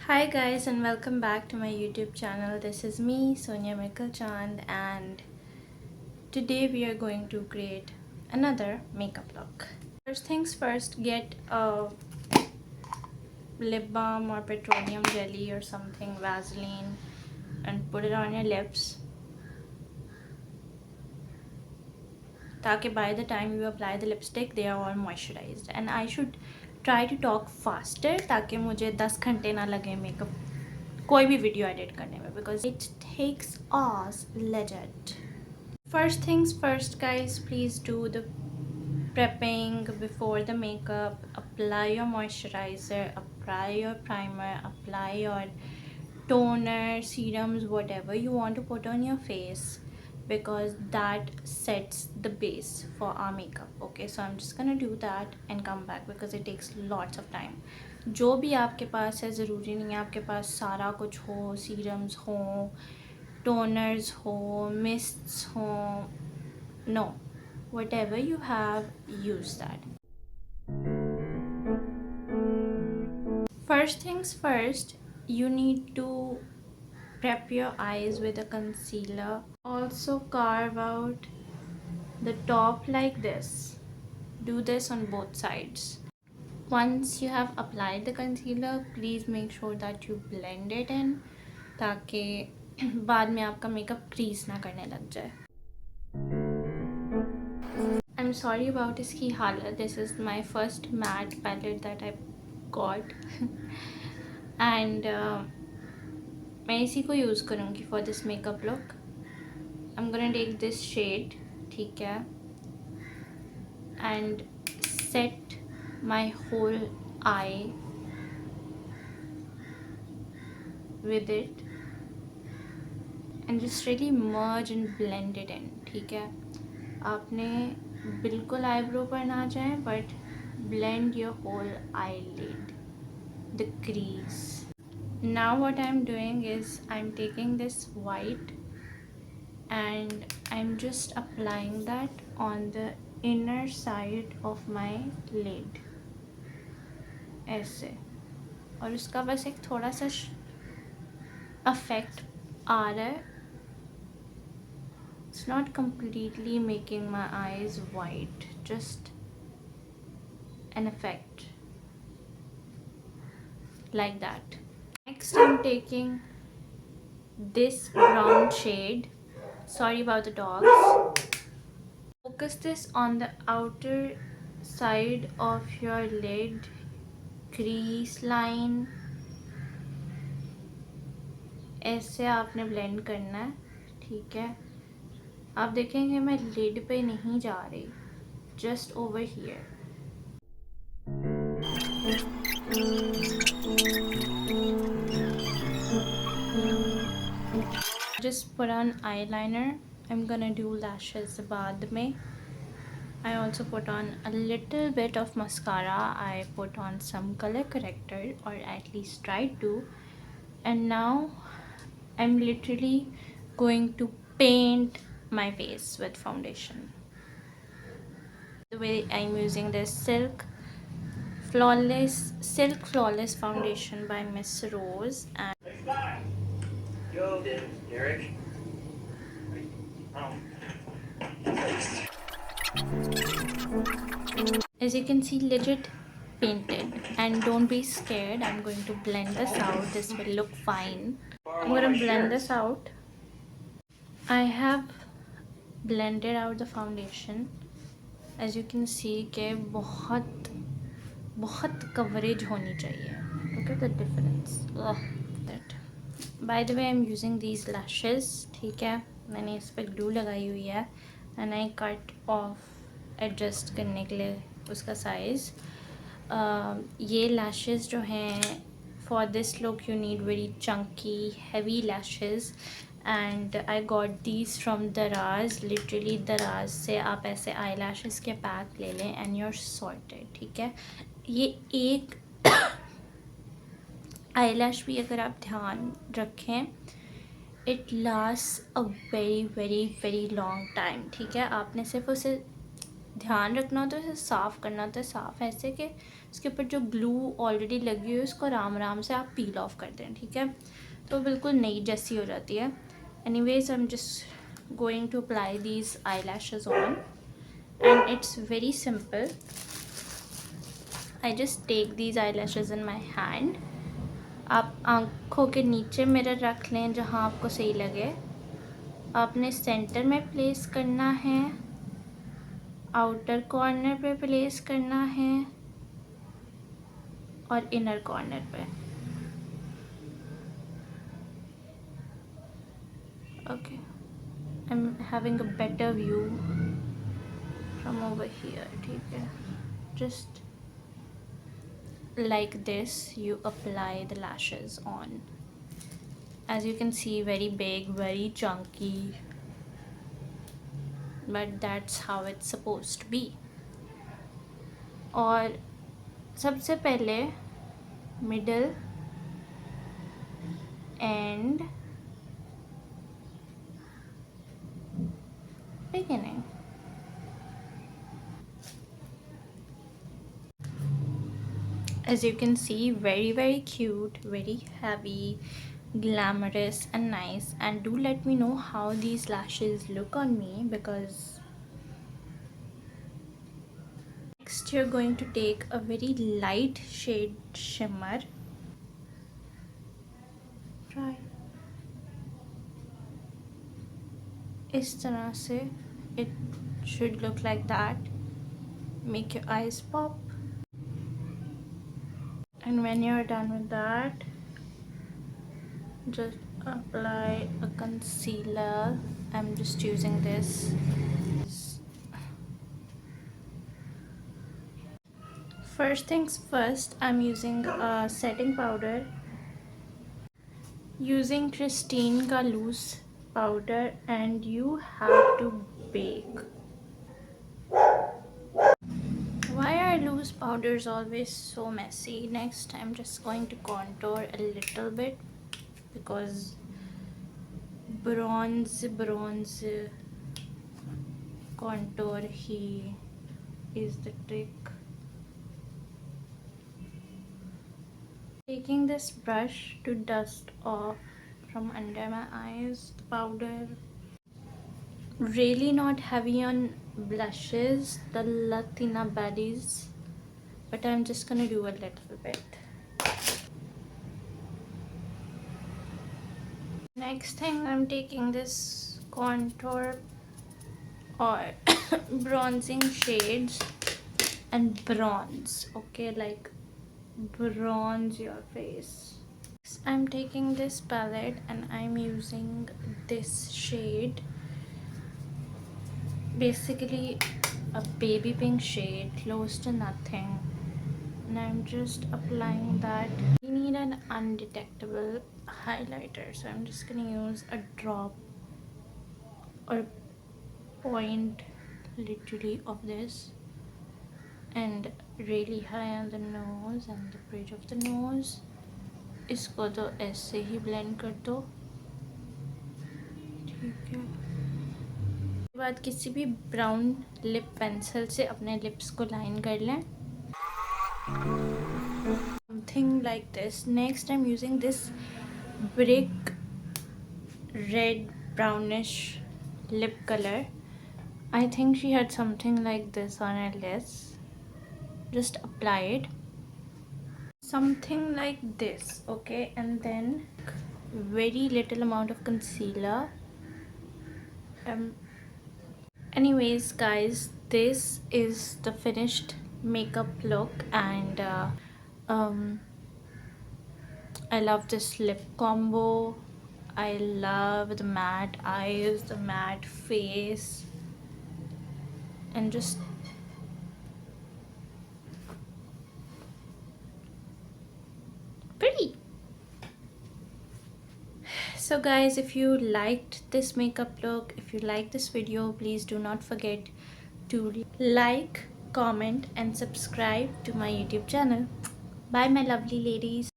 Hi guys and welcome back to my YouTube channel. This is me, Sonia Mikal Chand, and today we are going to create another makeup look. First things first, get a lip balm or petroleum jelly or something, Vaseline, and put it on your lips. ताकि by the time you apply the lipstick they are all moisturized, and I should try to talk faster ताकि मुझे 10 घंटे ना लगे makeup कोई भी video edit करने में, because it takes us legit. First things first guys, please do the prepping before the makeup. Apply your moisturizer, apply your primer, apply your toner, serums, whatever you want to put on your face, because that sets the base for our makeup. Okay, so I'm just gonna do that and come back because it takes lots of time. जो भी आपके पास है, ज़रूरी नहीं है आपके पास सारा कुछ हो, सीरम्स हो, टोनर्स हो, मिस्ट्स हो, no, whatever you have, use that. First things first, you need to prep your eyes with a concealer. Also carve out the top like this. Do this on both sides. Once you have applied the concealer, please make sure that you blend it in ताकि बाद में आपका makeup crease ना करने लग जाए. I'm sorry about इसकी हालत. This is my first matte palette that I got and मैं इसी को यूज़ करूँगी for this makeup look. I'm gonna take this shade, ठीक है, and set my whole eye with it and just really merge and blend it in. ठीक है, आपने बिल्कुल आईब्रो पर ना जाए, but blend your whole eyelid, the crease. Now what I'm doing is I'm taking this white and I'm just applying that on the inner side of my lid ऐसे, और उसका बस एक थोड़ा सा effect आ रहा है. It's not completely making my eyes white, just an effect like that. Next I'm taking this brown shade, sorry about the dogs. Focus this on the outer side of your lid, crease line. ऐसे आपने blend करना है, ठीक है. आप देखेंगे मैं lid पे नहीं जा रही, just over here. Just put on eyeliner. I'm gonna do lashes बाद में. I also put on a little bit of mascara. I put on some color corrector, or at least tried to. And now I'm literally going to paint my face with foundation. The way I'm using this Silk Flawless foundation by Miss Rose, and Yo, Derek. as you can see, legit painted. And don't be scared, I'm going to blend this out. This will look fine. I'm going to blend this out. I have blended out the foundation. As you can see कि बहुत coverage होनी चाहिए. Look at the difference. That. By the way, I'm using these lashes, ठीक है, मैंने इस पर glue लगाई हुई है, and I cut off adjust करने के लिए उसका size. ये lashes जो हैं, for this look you need very chunky heavy lashes, and I got these from Daraz. Literally Daraz से आप ऐसे eyelashes के पैक ले लें and you're sorted. ठीक है, ये एक eyelash भी अगर आप ध्यान रखें, it lasts a very very very long time. ठीक है, आपने सिर्फ उसे ध्यान रखना होता है, इसे साफ़ करना होता है, साफ़ ऐसे कि इसके ऊपर जो ग्लू ऑलरेडी लगी हुई है उसको आराम आराम से आप पील ऑफ कर दें, ठीक है। तो बिल्कुल नई जैसी हो जाती है। Anyways I am just going to apply these eyelashes on and it's very simple. I just take these eyelashes in my hand. आप आँखों के नीचे मिरर रख लें जहाँ आपको सही लगे। आपने सेंटर में प्लेस करना है, आउटर कॉर्नर पे प्लेस करना है और इनर कॉर्नर पे। Okay, I am having a better view from over here, ठीक है। Just like this you apply the lashes on. As you can see, very big, very chunky, but that's how it's supposed to be. और सबसे पहले middle and beginning, as you can see, very cute, very heavy, glamorous and nice. And do let me know how these lashes look on me, because next you're going to take a very light shade shimmer. Try इस तरह से, it should look like that. Make your eyes pop. And when you're done with that, just apply a concealer. I'm just using this. First things first, I'm using a setting powder. Using Christine का loose powder, and you have to bake. Why are loose powders always so messy? Next, I'm just going to contour a little bit, because bronze contour he is the trick. Taking this brush to dust off from under my eyes the powder. Really not heavy on blushes, the Latina baddies, but I'm just gonna do a little bit. Next thing, I'm taking this contour or bronzing shades and bronze, okay, like bronze your face. I'm taking this palette and I'm using this shade, basically a baby pink shade, close to nothing, and I'm just applying that. We need an undetectable highlighter, so I'm just gonna use a drop or point literally of this, and really high on the nose and the bridge of the nose. इसको तो ऐसे ही blend कर दो, ठीक है। उसके बाद किसी भी ब्राउन लिप पेंसिल से अपने लिप्स को लाइन कर लें, something like this. Next, I'm using this brick red brownish lip color. I think she had something like this on her lips. Just apply it, something like this, okay, and then very little amount of concealer. Anyways guys, this is the finished makeup look, and I love this lip combo. I love the matte eyes, the matte face, and just pretty. So guys, if you liked this makeup look, if you like this video, please do not forget to like, comment and subscribe to my YouTube channel. Bye my lovely ladies.